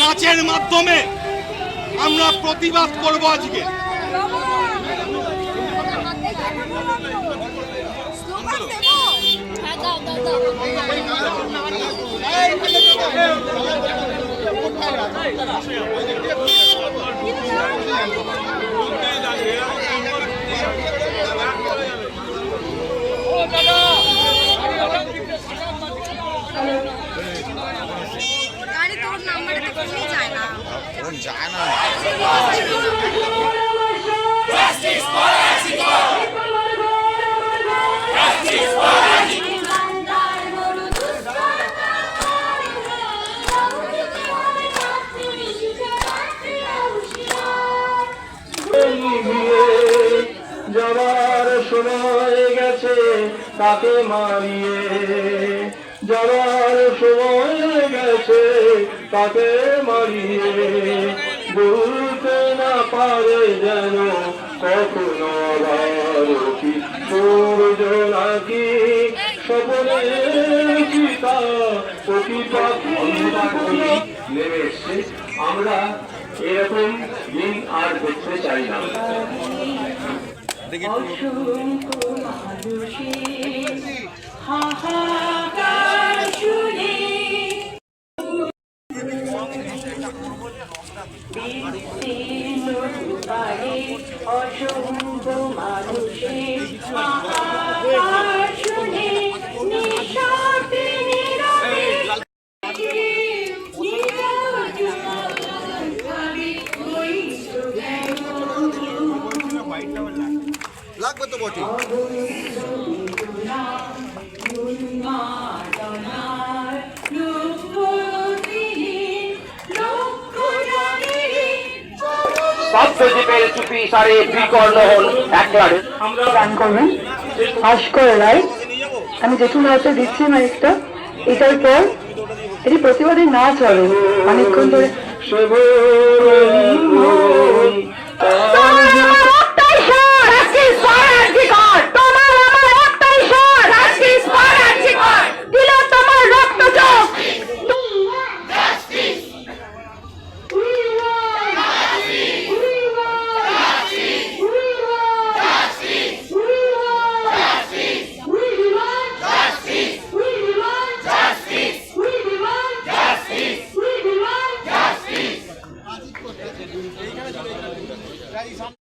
নাচের মাধ্যমে আমরা প্রতিবাদ করব আজকে। যাবার সময় গেছে তাকে মারিয়ে, যাবার সময় গেছে তাকে মারিয়ে, বলতে না পারে যেন কখনো আবার কি সূর্য নাকি স্বপ্নে কি তা প্রতি পাখি নেমে এসছে। আমরা এরকম দিন আর দেখতে চাই না। অসংখ্য মানুষের হাহাকার শুনে অসংখ্য মানুষের হাহাকার শুনে নিঃশব্দে নীরবে লাগবে তো বটে। আমরা গান করবেন ভাস্কর রায়। আমি জেঠু হাতে দিচ্ছি মাইকটা। এটার পর এটি প্রতিবাদী নাচ হবে অনেকক্ষণ ধরে।